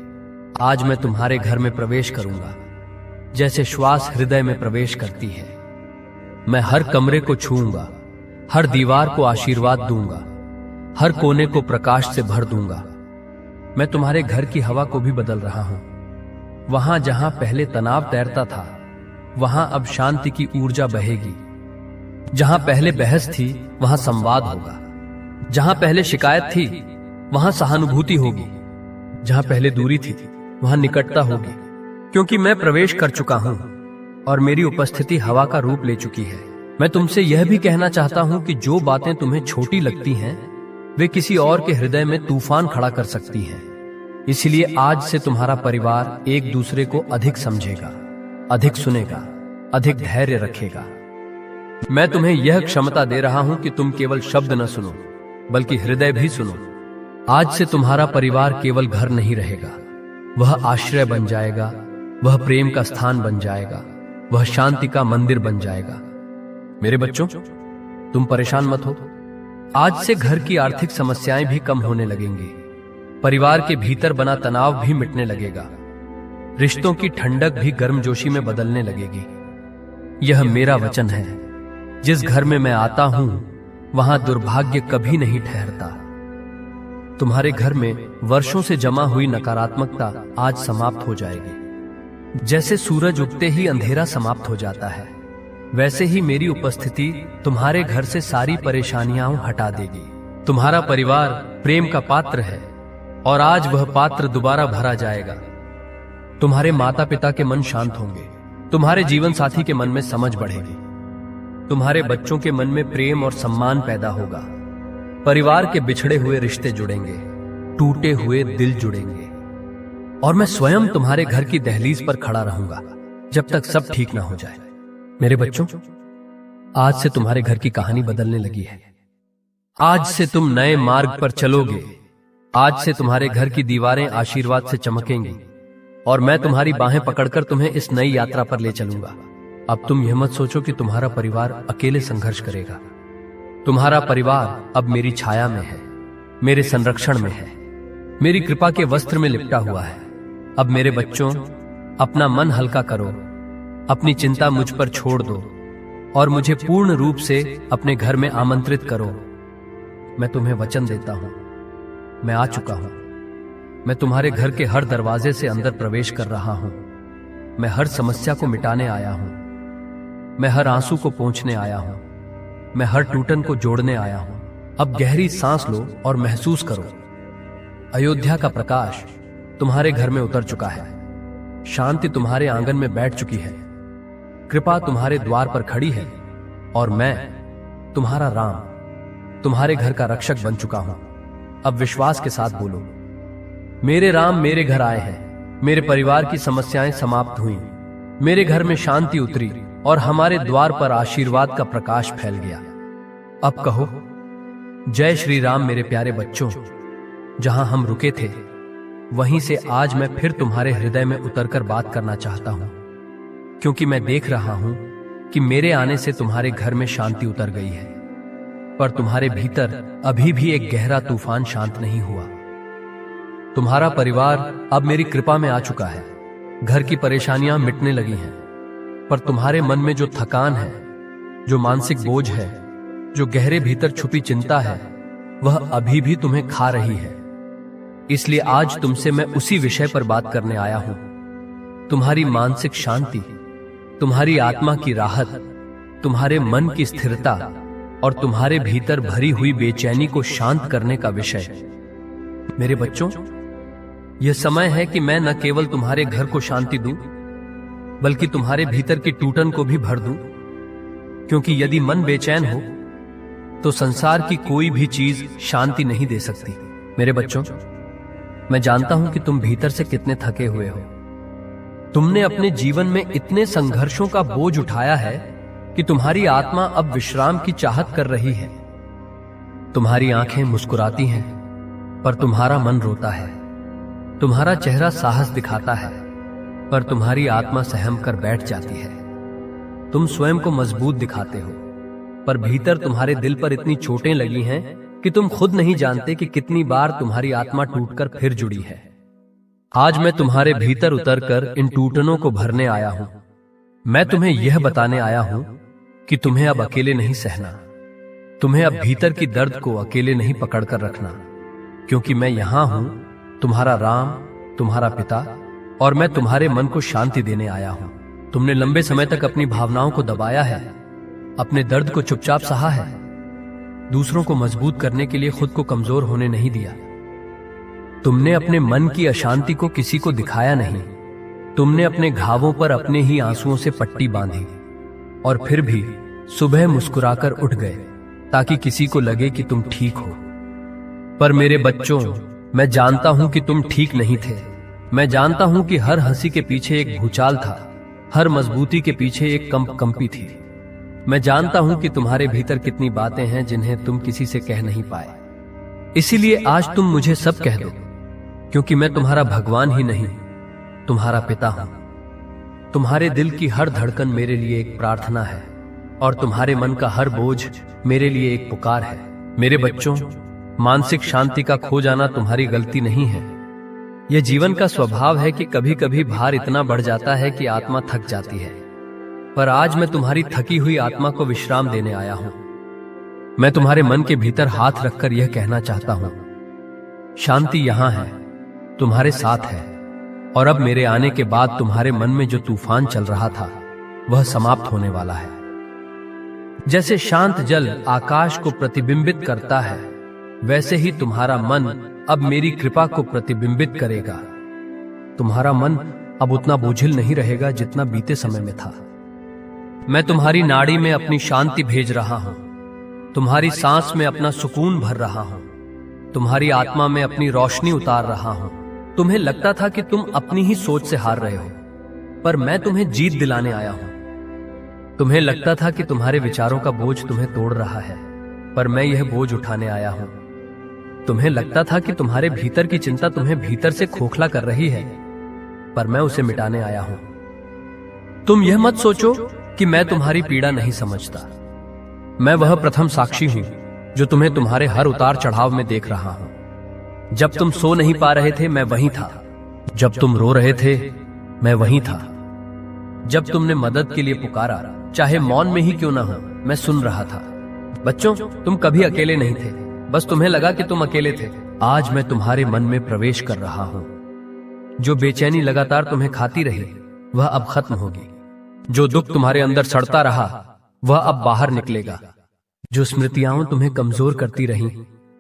[SPEAKER 1] आज मैं तुम्हारे घर में प्रवेश करूंगा जैसे श्वास हृदय में प्रवेश करती है। मैं हर कमरे को छूऊंगा, हर दीवार को आशीर्वाद दूंगा, हर कोने को प्रकाश से भर दूंगा। मैं तुम्हारे घर की हवा को भी बदल रहा हूं। वहां जहां पहले तनाव तैरता था वहां अब शांति की ऊर्जा बहेगी। जहां पहले बहस थी वहां संवाद होगा। जहां पहले शिकायत थी वहां सहानुभूति होगी। जहां पहले दूरी थी वहां निकटता होगी। क्योंकि मैं प्रवेश कर चुका हूं और मेरी उपस्थिति हवा का रूप ले चुकी है। मैं तुमसे यह भी कहना चाहता हूं कि जो बातें तुम्हें छोटी लगती हैं वे किसी और के हृदय में तूफान खड़ा कर सकती हैं। इसलिए आज से तुम्हारा परिवार एक दूसरे को अधिक समझेगा, अधिक सुनेगा, अधिक धैर्य रखेगा। मैं तुम्हें यह क्षमता दे रहा हूं कि तुम केवल शब्द न सुनो बल्कि हृदय भी सुनो। आज से तुम्हारा परिवार केवल घर नहीं रहेगा, वह आश्रय बन जाएगा, वह प्रेम का स्थान बन जाएगा, वह शांति का मंदिर बन जाएगा। मेरे बच्चों, तुम परेशान मत हो। आज से घर की आर्थिक समस्याएं भी कम होने लगेंगी, परिवार के भीतर बना तनाव भी मिटने लगेगा, रिश्तों की ठंडक भी गर्मजोशी में बदलने लगेगी। यह मेरा वचन है। जिस घर में मैं आता हूं वहां दुर्भाग्य कभी नहीं ठहरता। तुम्हारे घर में वर्षों से जमा हुई नकारात्मकता आज समाप्त हो जाएगी। जैसे सूरज उगते ही अंधेरा समाप्त हो जाता है, वैसे ही मेरी उपस्थिति तुम्हारे घर से सारी परेशानियां हटा देगी। तुम्हारा परिवार प्रेम का पात्र है और आज वह पात्र दोबारा भरा जाएगा। तुम्हारे माता पिता के मन शांत होंगे, तुम्हारे जीवन साथी के मन में समझ बढ़ेगी, तुम्हारे बच्चों के मन में प्रेम और सम्मान पैदा होगा। परिवार के बिछड़े हुए रिश्ते जुड़ेंगे, टूटे हुए दिल जुड़ेंगे और मैं स्वयं तुम्हारे घर की दहलीज पर खड़ा रहूंगा जब तक सब ठीक ना हो जाए। मेरे बच्चों, आज से तुम्हारे घर की कहानी बदलने लगी है। आज से तुम नए मार्ग पर चलोगे। आज से तुम्हारे घर की दीवारें आशीर्वाद से चमकेंगी और मैं तुम्हारी बाहें पकड़कर तुम्हें इस नई यात्रा पर ले चलूंगा। अब तुम यह मत सोचो कि तुम्हारा परिवार अकेले संघर्ष करेगा। तुम्हारा परिवार अब मेरी छाया में है, मेरे संरक्षण में है, मेरी कृपा के वस्त्र में लिपटा हुआ है। अब मेरे बच्चों, अपना मन हल्का करो, अपनी चिंता मुझ पर छोड़ दो और मुझे पूर्ण रूप से अपने घर में आमंत्रित करो। मैं तुम्हें वचन देता हूं, मैं आ चुका हूं। मैं तुम्हारे घर के हर दरवाजे से अंदर प्रवेश कर रहा हूं। मैं हर समस्या को मिटाने आया हूं। मैं हर आंसू को पोंछने आया हूं। मैं हर टूटन को जोड़ने आया हूं। अब गहरी सांस लो और महसूस करो, अयोध्या का प्रकाश तुम्हारे घर में उतर चुका है। शांति तुम्हारे आंगन में बैठ चुकी है। कृपा तुम्हारे द्वार पर खड़ी है और मैं तुम्हारा राम तुम्हारे घर का रक्षक बन चुका हूं। अब विश्वास के साथ बोलो, मेरे राम मेरे घर आए हैं। मेरे परिवार की समस्याएं समाप्त हुई, मेरे घर में शांति उतरी और हमारे द्वार पर आशीर्वाद का प्रकाश फैल गया। अब कहो, जय श्री राम। मेरे प्यारे बच्चों, जहां हम रुके थे वहीं से आज मैं फिर तुम्हारे हृदय में उतरकर बात करना चाहता हूं, क्योंकि मैं देख रहा हूं कि मेरे आने से तुम्हारे घर में शांति उतर गई है, पर तुम्हारे भीतर अभी भी एक गहरा तूफान शांत नहीं हुआ। तुम्हारा परिवार अब मेरी कृपा में आ चुका है। घर की परेशानियां मिटने लगी हैं, पर तुम्हारे मन में जो थकान है, जो मानसिक बोझ है, जो गहरे भीतर छुपी चिंता है, वह अभी भी तुम्हें खा रही है। इसलिए आज तुमसे मैं उसी विषय पर बात करने आया हूं। तुम्हारी मानसिक शांति, तुम्हारी आत्मा की राहत, तुम्हारे मन की स्थिरता और तुम्हारे भीतर भरी हुई बेचैनी को शांत करने का विषय। मेरे बच्चों, यह समय है कि मैं न केवल तुम्हारे घर को शांति दूं, बल्कि तुम्हारे भीतर की टूटन को भी भर दूं। क्योंकि यदि मन बेचैन हो तो संसार की कोई भी चीज शांति नहीं दे सकती। मेरे बच्चों, मैं जानता हूं कि तुम भीतर से कितने थके हुए हो। तुमने अपने जीवन में इतने संघर्षों का बोझ उठाया है कि तुम्हारी आत्मा अब विश्राम की चाहत कर रही है। तुम्हारी आंखें मुस्कुराती हैं, पर तुम्हारा मन रोता है। तुम्हारा चेहरा साहस दिखाता है, पर तुम्हारी आत्मा सहम कर बैठ जाती है। तुम स्वयं को मजबूत दिखाते हो, पर भीतर तुम्हारे दिल पर इतनी चोटें लगी हैं कि तुम खुद नहीं जानते कि कितनी बार तुम्हारी आत्मा टूटकर फिर जुड़ी है। आज मैं तुम्हारे भीतर उतरकर इन टूटनों को भरने आया हूं। मैं तुम्हें यह बताने आया हूं कि तुम्हें अब अकेले नहीं सहना। तुम्हें अब भीतर की दर्द को अकेले नहीं पकड़कर रखना, क्योंकि मैं यहां हूं, तुम्हारा राम, तुम्हारा पिता, और मैं तुम्हारे मन को शांति देने आया हूं। तुमने लंबे समय तक अपनी भावनाओं को दबाया है, अपने दर्द को चुपचाप सहा है, दूसरों को मजबूत करने के लिए खुद को कमजोर होने नहीं दिया। तुमने अपने मन की अशांति को किसी को दिखाया नहीं। तुमने अपने घावों पर अपने ही आंसुओं से पट्टी बांधी और फिर भी सुबह मुस्कुराकर उठ गए ताकि किसी को लगे कि तुम ठीक हो। पर मेरे बच्चों, मैं जानता हूं कि तुम ठीक नहीं थे। मैं जानता हूं कि हर हंसी के पीछे एक भूचाल था, हर मजबूती के पीछे एक कंपी थी। मैं जानता हूं कि तुम्हारे भीतर कितनी बातें हैं जिन्हें तुम किसी से कह नहीं पाए। इसीलिए आज तुम मुझे सब कह दो, क्योंकि मैं तुम्हारा भगवान ही नहीं, तुम्हारा पिता हूं। तुम्हारे दिल की हर धड़कन मेरे लिए एक प्रार्थना है और तुम्हारे मन का हर बोझ मेरे लिए एक पुकार है। मेरे बच्चों, मानसिक शांति का खो जाना तुम्हारी गलती नहीं है। यह जीवन का स्वभाव है कि कभी कभी भार इतना बढ़ जाता है कि आत्मा थक जाती है। पर आज मैं तुम्हारी थकी हुई आत्मा को विश्राम देने आया हूं। मैं तुम्हारे मन के भीतर हाथ रखकर यह कहना चाहता हूं शांति यहां है, तुम्हारे साथ है। और अब मेरे आने के बाद तुम्हारे मन में जो तूफान चल रहा था वह समाप्त होने वाला है। जैसे शांत जल आकाश को प्रतिबिंबित करता है, वैसे ही तुम्हारा मन अब मेरी कृपा को प्रतिबिंबित करेगा। तुम्हारा मन अब उतना बोझिल नहीं रहेगा जितना बीते समय में था। मैं तुम्हारी नाड़ी में अपनी शांति भेज रहा हूं, तुम्हारी सांस में अपना सुकून भर रहा हूं, तुम्हारी आत्मा में अपनी रोशनी उतार रहा हूं। तुम्हें लगता था कि तुम अपनी ही सोच से हार रहे हो, पर मैं तुम्हें जीत दिलाने आया हूं। तुम्हें लगता था कि तुम्हारे विचारों का बोझ तुम्हें तोड़ रहा है, पर मैं यह बोझ उठाने आया हूं। तुम्हें लगता था कि तुम्हारे भीतर की चिंता तुम्हें भीतर से खोखला कर रही है, पर मैं उसे मिटाने आया हूं। तुम यह मत सोचो कि मैं तुम्हारी पीड़ा नहीं समझता। मैं वह प्रथम साक्षी हूं जो तुम्हें तुम्हारे हर उतार चढ़ाव में देख रहा हूं। जब तुम सो नहीं पा रहे थे, मैं वहीं था। जब तुम रो रहे थे, मैं वहीं था। जब तुमने मदद के लिए पुकारा, चाहे मौन में ही क्यों ना हो, मैं सुन रहा था। बच्चों, तुम कभी अकेले नहीं थे, बस तुम्हें लगा कि तुम अकेले थे। आज मैं तुम्हारे मन में प्रवेश कर रहा हूं। जो बेचैनी लगातार तुम्हें खाती रही, वह अब खत्म होगी। जो दुख तुम्हारे अंदर सड़ता रहा, वह अब बाहर निकलेगा। जो स्मृतियां तुम्हें कमजोर करती रहीं,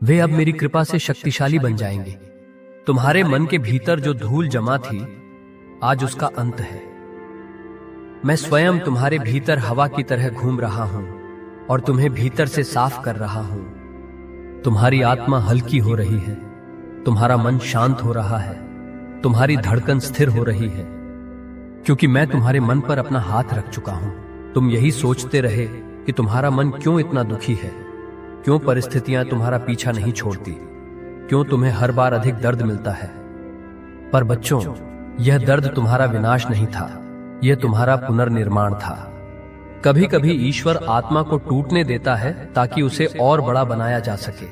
[SPEAKER 1] वे अब मेरी कृपा से शक्तिशाली बन जाएंगे। तुम्हारे मन के भीतर जो धूल जमा थी, आज उसका अंत है। मैं स्वयं तुम्हारे भीतर हवा की तरह घूम रहा हूं और तुम्हें भीतर से साफ कर रहा हूं। तुम्हारी आत्मा हल्की हो रही है, तुम्हारा मन शांत हो रहा है, तुम्हारी धड़कन स्थिर हो रही है, क्योंकि मैं तुम्हारे मन पर अपना हाथ रख चुका हूं। तुम यही सोचते रहे कि तुम्हारा मन क्यों इतना दुखी है, क्यों परिस्थितियां तुम्हारा पीछा नहीं छोड़ती, क्यों तुम्हें हर बार अधिक दर्द मिलता है। पर बच्चों, यह दर्द तुम्हारा विनाश नहीं था, यह तुम्हारा पुनर्निर्माण था। कभी कभी ईश्वर आत्मा को टूटने देता है ताकि उसे और बड़ा बनाया जा सके।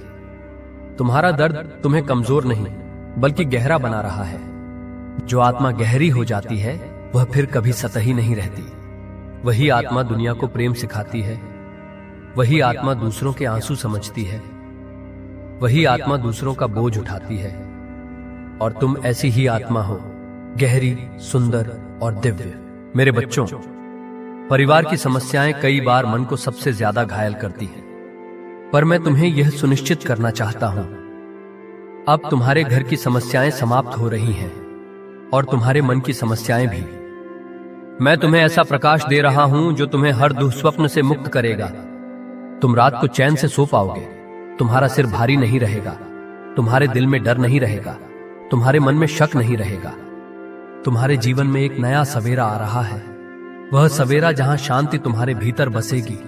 [SPEAKER 1] तुम्हारा दर्द तुम्हें कमजोर नहीं बल्कि गहरा बना रहा है। जो आत्मा गहरी हो जाती है, वह फिर कभी सतही नहीं रहती। वही आत्मा दुनिया को प्रेम सिखाती है, वही आत्मा दूसरों के आंसू समझती है, वही आत्मा दूसरों का बोझ उठाती है। और तुम ऐसी ही आत्मा हो, गहरी, सुंदर और दिव्य। मेरे बच्चों, परिवार की समस्याएं कई बार मन को सबसे ज्यादा घायल करती हैं, पर मैं तुम्हें यह सुनिश्चित करना चाहता हूं, अब तुम्हारे घर की समस्याएं समाप्त हो रही हैं और तुम्हारे मन की समस्याएं भी। मैं तुम्हें ऐसा प्रकाश दे रहा हूं जो तुम्हें हर दुःस्वप्न से मुक्त करेगा। तुम रात को चैन से सो पाओगे, तुम्हारा सिर भारी नहीं रहेगा, तुम्हारे दिल में डर नहीं रहेगा, तुम्हारे मन में शक नहीं रहेगा। तुम्हारे जीवन में एक नया सवेरा आ रहा है, वह सवेरा जहां शांति तुम्हारे भीतर बसेगी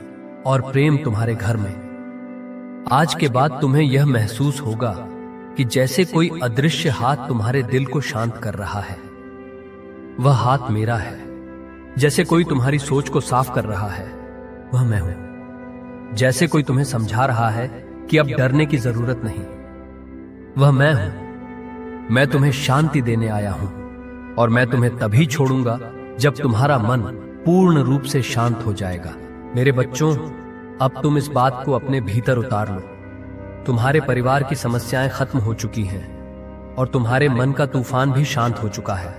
[SPEAKER 1] और प्रेम तुम्हारे घर में। आज के बाद तुम्हें यह महसूस होगा कि जैसे कोई अदृश्य हाथ तुम्हारे दिल को शांत कर रहा है। वह हाथ मेरा है। जैसे कोई तुम्हारी सोच को साफ कर रहा है, वह मैं हूं। जैसे कोई तुम्हें समझा रहा है कि अब डरने की जरूरत नहीं, वह मैं हूं। मैं तुम्हें शांति देने आया हूं और मैं तुम्हें तभी छोड़ूंगा जब तुम्हारा मन पूर्ण रूप से शांत हो जाएगा। मेरे बच्चों, अब तुम इस बात को अपने भीतर उतार लो। तुम्हारे परिवार की समस्याएं खत्म हो चुकी हैं और तुम्हारे मन का तूफान भी शांत हो चुका है।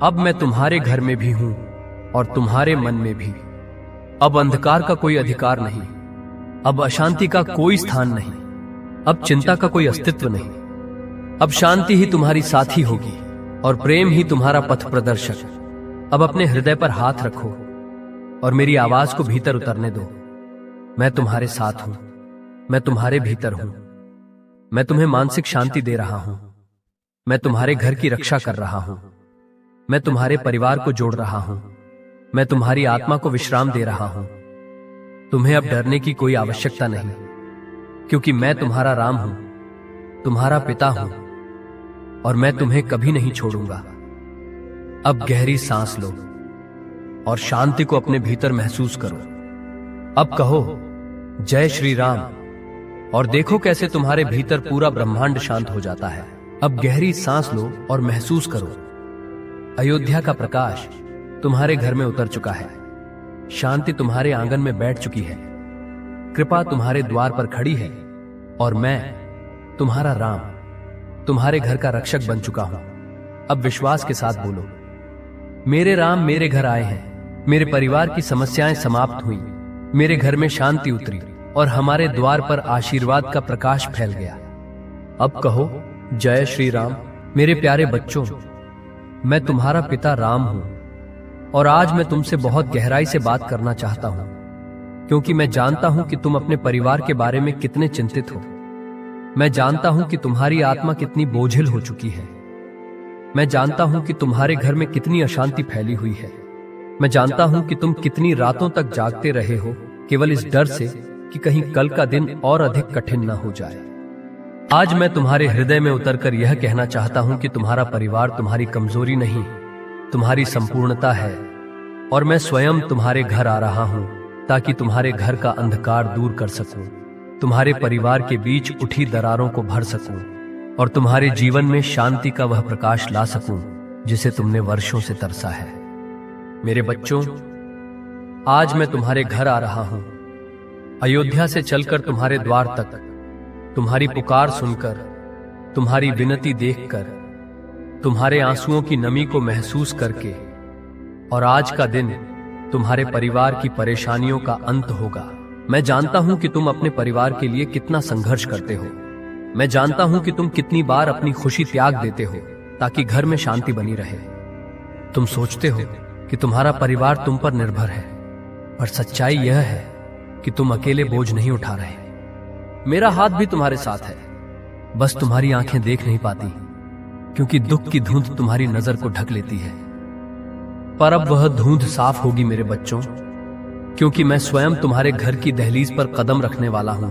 [SPEAKER 1] अब मैं तुम्हारे घर में भी हूं और तुम्हारे मन में भी। अब अंधकार का कोई अधिकार नहीं, अब अशांति का कोई स्थान नहीं, अब चिंता का कोई अस्तित्व नहीं। अब शांति ही तुम्हारी साथी होगी और प्रेम ही तुम्हारा पथ प्रदर्शक। अब अपने हृदय पर हाथ रखो और मेरी आवाज को भीतर उतरने दो। मैं तुम्हारे साथ हूं, मैं तुम्हारे भीतर हूं। मैं तुम्हें मानसिक शांति दे रहा हूं, मैं तुम्हारे घर की रक्षा कर रहा हूं, मैं तुम्हारे परिवार को जोड़ रहा हूं, मैं तुम्हारी आत्मा को विश्राम दे रहा हूं। तुम्हें अब डरने की कोई आवश्यकता नहीं, क्योंकि मैं तुम्हारा राम हूं, तुम्हारा पिता हूं और मैं तुम्हें कभी नहीं छोड़ूंगा। अब गहरी सांस लो और शांति को अपने भीतर महसूस करो। अब कहो जय श्री राम और देखो कैसे तुम्हारे भीतर पूरा ब्रह्मांड शांत हो जाता है। अब गहरी सांस लो और महसूस करो, अयोध्या का प्रकाश तुम्हारे घर में उतर चुका है, शांति तुम्हारे आंगन में बैठ चुकी है, कृपा तुम्हारे द्वार पर खड़ी है और मैं तुम्हारा राम तुम्हारे घर का रक्षक बन चुका हूं। अब विश्वास के साथ बोलो, मेरे राम मेरे घर आए हैं। मेरे परिवार की समस्याएं समाप्त हुई, मेरे घर में शांति उतरी और हमारे द्वार पर आशीर्वाद का प्रकाश फैल गया। अब कहो, जय श्री राम। मेरे प्यारे बच्चों, मैं तुम्हारा पिता राम हूं और आज मैं तुमसे बहुत गहराई से बात करना चाहता हूं, क्योंकि मैं जानता हूं कि तुम अपने परिवार के बारे में कितने चिंतित हो। मैं जानता हूं कि तुम्हारी आत्मा कितनी बोझिल हो चुकी है। मैं जानता हूं कि तुम्हारे घर में कितनी अशांति फैली हुई है। मैं जानता हूं कि तुम कितनी रातों तक जागते रहे हो, केवल इस डर से कि कहीं कल का दिन और अधिक कठिन न हो जाए। आज मैं तुम्हारे हृदय में उतरकर यह कहना चाहता हूं कि तुम्हारा परिवार तुम्हारी कमजोरी नहीं, तुम्हारी संपूर्णता है, और मैं स्वयं तुम्हारे घर आ रहा हूं ताकि तुम्हारे घर का अंधकार दूर कर सकूं, तुम्हारे परिवार के बीच उठी दरारों को भर सकूं और तुम्हारे जीवन में शांति का वह प्रकाश ला सकूं जिसे तुमने वर्षों से तरसा है। मेरे बच्चों, आज मैं तुम्हारे घर आ रहा हूं, अयोध्या से चलकर तुम्हारे द्वार तक, तुम्हारी पुकार सुनकर, तुम्हारी विनती देखकर, तुम्हारे आंसुओं की नमी को महसूस करके, और आज का दिन तुम्हारे परिवार की परेशानियों का अंत होगा। मैं जानता हूं कि तुम अपने परिवार के लिए कितना संघर्ष करते हो। मैं जानता हूं कि तुम कितनी बार अपनी खुशी त्याग देते हो ताकि घर में शांति बनी रहे। तुम सोचते हो कि तुम्हारा परिवार तुम पर निर्भर है, पर सच्चाई यह है कि तुम अकेले बोझ नहीं उठा रहे। मेरा हाथ भी तुम्हारे साथ है, बस तुम्हारी आंखें देख नहीं पाती, क्योंकि दुख की धुंध तुम्हारी नजर को ढक लेती है। पर अब वह धुंध साफ होगी मेरे बच्चों, क्योंकि मैं स्वयं तुम्हारे घर की दहलीज पर कदम रखने वाला हूं।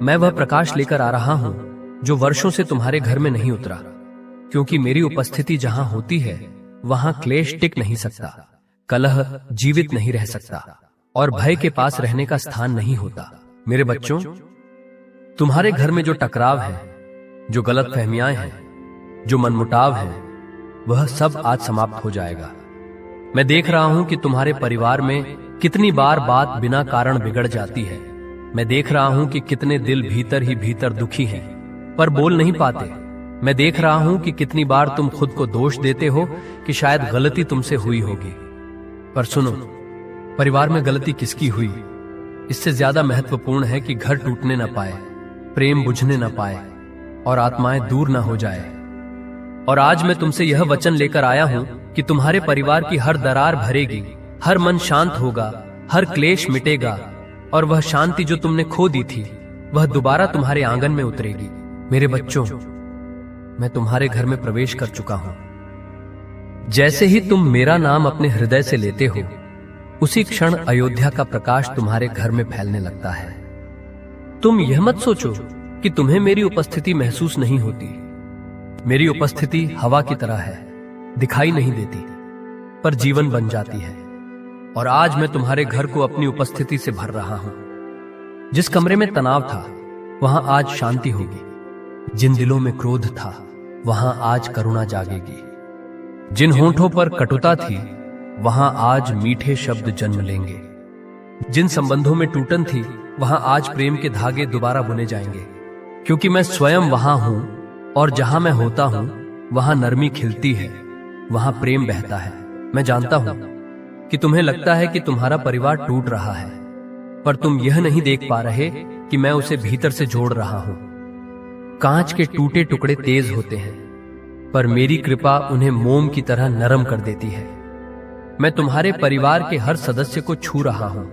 [SPEAKER 1] मैं वह प्रकाश लेकर आ रहा हूं जो वर्षों से तुम्हारे घर में नहीं उतरा, क्योंकि मेरी उपस्थिति जहां होती है वहां क्लेश टिक नहीं सकता, कलह जीवित नहीं रह सकता और भय के पास रहने का स्थान नहीं होता। मेरे बच्चों, तुम्हारे घर में जो टकराव है, जो गलतफहमियां हैं, जो मनमुटाव है, वह सब आज समाप्त हो जाएगा। मैं देख रहा हूं कि तुम्हारे परिवार में कितनी बार बात बिना कारण बिगड़ जाती है। मैं देख रहा हूं कि कितने दिल भीतर ही भीतर दुखी हैं, पर बोल नहीं पाते। मैं देख रहा हूं कि कितनी बार तुम खुद को दोष देते हो कि शायद गलती तुमसे हुई होगी। पर सुनो, परिवार में गलती किसकी हुई, इससे ज्यादा महत्वपूर्ण है कि घर टूटने न पाए, प्रेम बुझने न पाए और आत्माएं दूर न हो जाए। और आज मैं तुमसे यह वचन लेकर आया हूं कि तुम्हारे परिवार की हर दरार भरेगी, हर मन शांत होगा, हर क्लेश मिटेगा और वह शांति जो तुमने खो दी थी वह दोबारा तुम्हारे आंगन में उतरेगी। मेरे बच्चों, मैं तुम्हारे घर में प्रवेश कर चुका हूं। जैसे ही तुम मेरा नाम अपने हृदय से लेते हो, उसी क्षण अयोध्या का प्रकाश तुम्हारे घर में फैलने लगता है। तुम यह मत सोचो कि तुम्हें मेरी उपस्थिति महसूस नहीं होती। मेरी उपस्थिति हवा की तरह है, दिखाई नहीं देती पर जीवन बन जाती है। और आज मैं तुम्हारे घर को अपनी उपस्थिति से भर रहा हूं। जिस कमरे में तनाव था वहां आज शांति होगी, जिन दिलों में क्रोध था वहां आज करुणा जागेगी, जिन होंठों पर कटुता थी वहां आज मीठे शब्द जन्म लेंगे, जिन संबंधों में टूटन थी वहां आज प्रेम के धागे दोबारा बुने जाएंगे। क्योंकि मैं स्वयं वहां हूं और जहां मैं होता हूं वहां नरमी खिलती है, वहां प्रेम बहता है। मैं जानता हूं कि तुम्हें लगता है कि तुम्हारा परिवार टूट रहा है, पर तुम यह नहीं देख पा रहे कि मैं उसे भीतर से जोड़ रहा हूं। कांच के टूटे टुकड़े तेज होते हैं, पर मेरी कृपा उन्हें मोम की तरह नरम कर देती है। मैं तुम्हारे परिवार के हर सदस्य को छू रहा हूं,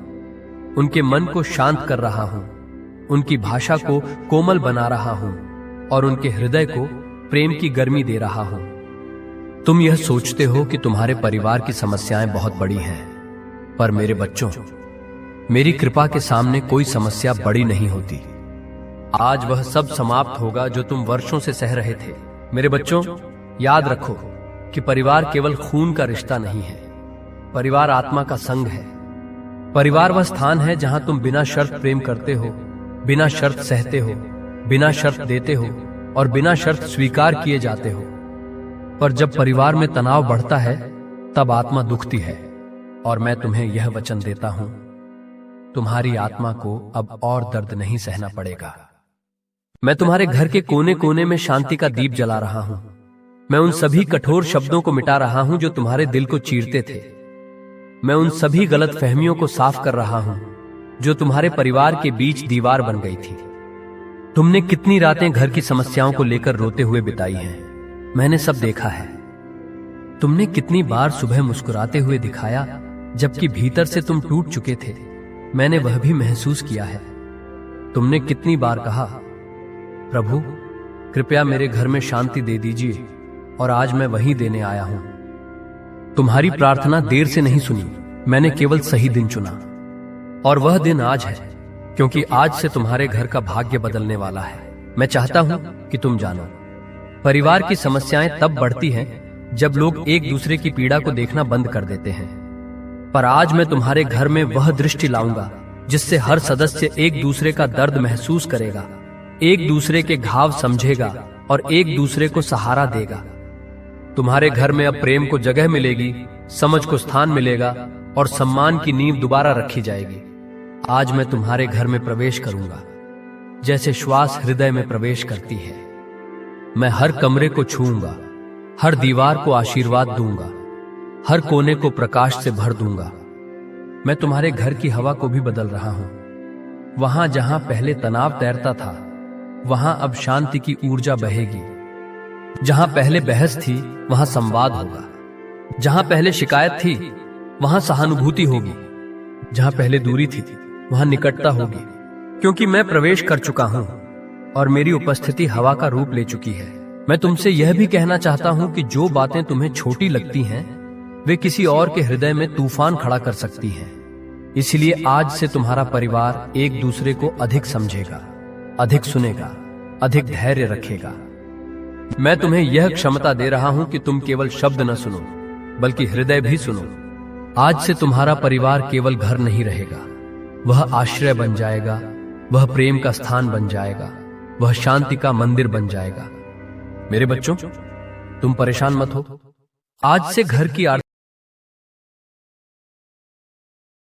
[SPEAKER 1] उनके मन को शांत कर रहा हूं, उनकी भाषा को कोमल बना रहा हूं और उनके हृदय को प्रेम की गर्मी दे रहा हूं। तुम यह सोचते हो कि तुम्हारे परिवार की समस्याएं बहुत बड़ी हैं, पर मेरे बच्चों, मेरी कृपा के सामने कोई समस्या बड़ी नहीं होती। आज वह सब समाप्त होगा जो तुम वर्षों से सह रहे थे। मेरे बच्चों, याद रखो कि परिवार केवल खून का रिश्ता नहीं है, परिवार आत्मा का संग है। परिवार वह स्थान है जहां तुम बिना शर्त प्रेम करते हो, बिना शर्त सहते हो, बिना शर्त देते हो और बिना शर्त स्वीकार किए जाते हो। पर जब परिवार में तनाव बढ़ता है तब आत्मा दुखती है, और मैं तुम्हें यह वचन देता हूं, तुम्हारी आत्मा को अब और दर्द नहीं सहना पड़ेगा। मैं तुम्हारे घर के कोने कोने में शांति का दीप जला रहा हूं। मैं उन सभी कठोर शब्दों को मिटा रहा हूं जो तुम्हारे दिल को चीरते थे। मैं उन सभी गलत फहमियों को साफ कर रहा हूं जो तुम्हारे परिवार के बीच दीवार बन गई थी। तुमने कितनी रातें घर की समस्याओं को लेकर रोते हुए बिताई हैं, मैंने सब देखा है। तुमने कितनी बार सुबह मुस्कुराते हुए दिखाया जबकि भीतर से तुम टूट चुके थे, मैंने वह भी महसूस किया है। तुमने कितनी बार कहा, प्रभु कृपया मेरे घर में शांति दे दीजिए, और आज मैं वही देने आया हूं। तुम्हारी प्रार्थना देर से नहीं सुनी, मैंने केवल सही दिन चुना, और वह दिन आज है, क्योंकि आज से तुम्हारे घर का भाग्य बदलने वाला है। मैं चाहता हूं कि तुम जानो, परिवार की समस्याएं तब बढ़ती हैं जब लोग एक दूसरे की पीड़ा को देखना बंद कर देते हैं। पर आज मैं तुम्हारे घर में वह दृष्टि लाऊंगा जिससे हर सदस्य एक दूसरे का दर्द महसूस करेगा, एक दूसरे के घाव समझेगा और एक दूसरे को सहारा देगा। तुम्हारे घर में अब प्रेम को जगह मिलेगी, समझ को स्थान मिलेगा और सम्मान की नींव दोबारा रखी जाएगी। आज मैं तुम्हारे घर में प्रवेश करूंगा जैसे श्वास हृदय में प्रवेश करती है। मैं हर कमरे को छूऊंगा, हर दीवार को आशीर्वाद दूंगा, हर कोने को प्रकाश से भर दूंगा। मैं तुम्हारे घर की हवा को भी बदल रहा हूं। वहां जहां पहले तनाव तैरता था, वहां अब शांति की ऊर्जा बहेगी। जहां पहले बहस थी, वहां संवाद होगा। जहां पहले शिकायत थी, वहां सहानुभूति होगी। जहां पहले दूरी थी, वहां निकटता होगी। क्योंकि मैं प्रवेश कर चुका हूं और मेरी उपस्थिति हवा का रूप ले चुकी है। मैं तुमसे यह भी कहना चाहता हूं कि जो बातें तुम्हें छोटी लगती हैं, वे किसी और के हृदय में तूफान खड़ा कर सकती हैं। इसलिए आज से तुम्हारा परिवार एक दूसरे को अधिक समझेगा, अधिक सुनेगा, अधिक धैर्य रखेगा। मैं तुम्हें यह क्षमता दे रहा हूं कि तुम केवल शब्द न सुनो, बल्कि हृदय भी सुनो। आज से तुम्हारा परिवार केवल घर नहीं रहेगा, वह आश्रय बन जाएगा, वह प्रेम का स्थान बन जाएगा, वह शांति का मंदिर बन जाएगा। मेरे बच्चों, तुम परेशान मत हो। आज से घर की आर्थिक